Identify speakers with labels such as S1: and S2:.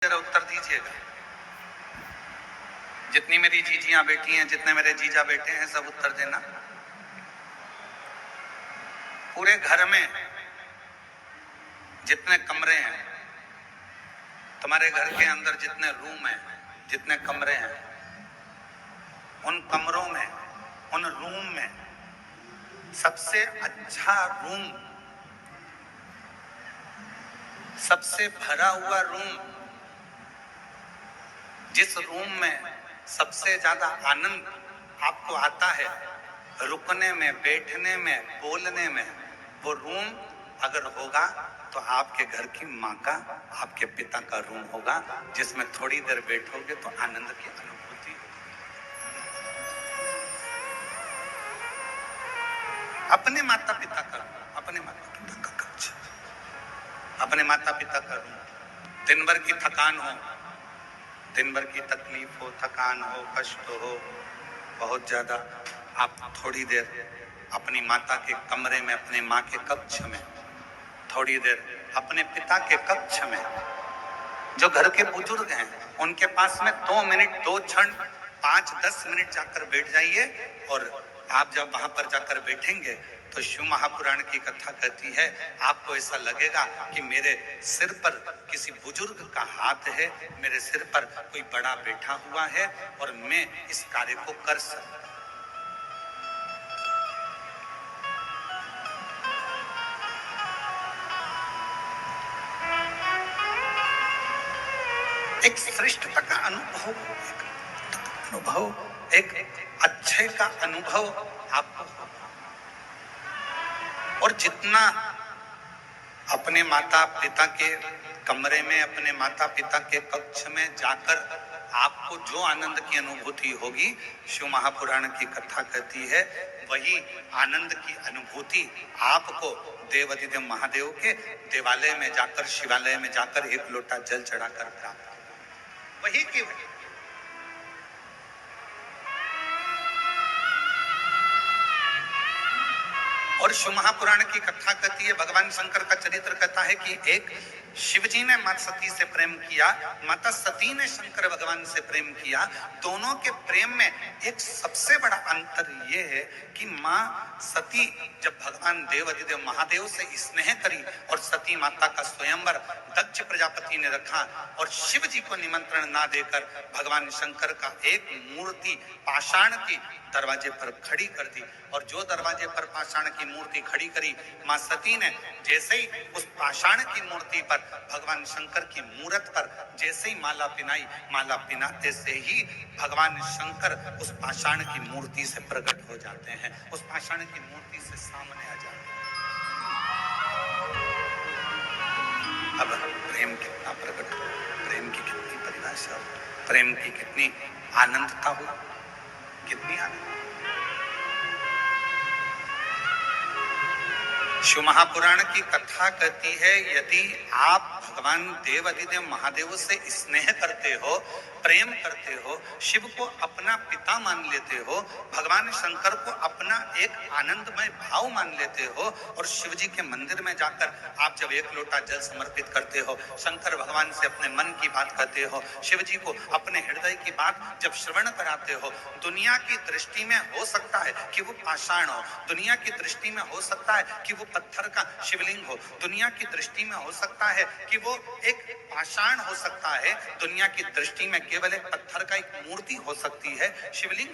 S1: जरा उत्तर दीजिएगा। जितनी मेरी जीजियां बेटी हैं, जितने मेरे जीजा बेटे हैं, सब उत्तर देना। पूरे घर में जितने कमरे हैं, तुम्हारे घर के अंदर जितने रूम हैं, जितने कमरे हैं, उन कमरों में, उन रूम में सबसे अच्छा रूम, सबसे भरा हुआ रूम, जिस रूम में सबसे ज्यादा आनंद आपको आता है रुकने में, बैठने में, बोलने में, वो रूम अगर होगा तो आपके घर की माँ का, आपके पिता का रूम होगा, जिसमें थोड़ी देर बैठोगे तो आनंद की अनुभूति होगी। अपने माता पिता का रूम, अपने माता पिता का कक्ष, अपने माता पिता का रूम। दिन भर की थकान हो, दिन भर की तकलीफ हो, थकान हो, कष्ट हो बहुत ज्यादा, आप थोड़ी देर अपनी माता के कमरे में, अपने माँ के कक्ष में, थोड़ी देर अपने पिता के कक्ष में, जो घर के बुजुर्ग हैं उनके पास में 2 मिनट, 2 क्षण, 5-10 मिनट जाकर बैठ जाइए। और आप जब वहां पर जाकर बैठेंगे तो शिव महापुराण की कथा कहती है, आपको ऐसा लगेगा कि मेरे सिर पर किसी बुजुर्ग का हाथ है, मेरे सिर पर कोई बड़ा बैठा हुआ है और मैं इस कार्य को कर सकता। एक श्रेष्ठता का अनुभव, एक अच्छे का अनुभव आपको। और जितना अपने माता पिता के कमरे में, अपने माता पिता के कक्ष में जाकर आपको जो आनंद की अनुभूति होगी, शिव महापुराण की कथा कहती है, वही आनंद की अनुभूति आपको देवाधिदेव महादेव के देवालय में जाकर, शिवालय में जाकर एक लोटा जल चढ़ाकर प्राप्त, वही की वही। और शिव महापुराण की कथा कहती है, भगवान शंकर का चरित्र कहता है कि एक शिवजी ने माता सती से प्रेम किया, माता सती ने शंकर भगवान से प्रेम किया। दोनों के प्रेम में एक सबसे बड़ा अंतर यह है कि माँ सती जब भगवान देवाधिदेव महादेव से स्नेह करी और सती माता का स्वयंवर दक्ष प्रजापति ने रखा और शिव जी को निमंत्रण ना देकर भगवान शंकर का एक मूर्ति पाषाण की दरवाजे पर खड़ी कर दी। और जो दरवाजे पर पाषाण की मूर्ति खड़ी करी, मां सती ने जैसे ही उस पाषाण की मूर्ति पर, भगवान शंकर की मूर्त पर जैसे ही माला पिनाई, माला पिनाते से ही भगवान शंकर उस पाषाण की मूर्ति से प्रकट हो जाते हैं, उस पाषाण की मूर्ति से सामने आ जाते हैं। अब प्रेम कितना प्रकट हो, प्रेम की कितनी परिभाषा हो, प्रेम की कितनी आनंदता हो, कितनी आनंद। शिव महापुराण की कथा कहती है, यदि आप भगवान देवाधिदेव महादेव से स्नेह करते हो, प्रेम करते हो, शिव को अपना पिता मान लेते हो, भगवान शंकर को अपना एक आनंदमय भाव मान लेते हो, और शिव जी के मंदिर में जाकर आप जब एक लोटा जल समर्पित करते हो, शंकर भगवान से अपने मन की बात कहते हो, शिव जी को अपने हृदय की बात जब श्रवण कराते हो, दुनिया की दृष्टि में हो सकता है कि वो पाषाण हो, दुनिया की दृष्टि में हो सकता है कि वो पत्थर का शिवलिंग हो, दुनिया की दृष्टि में हो सकता है कि वो एक पाषाण हो सकता है, दुनिया की दृष्टि में केवल एक पत्थर का एक मूर्ति हो सकती है, शिवलिंग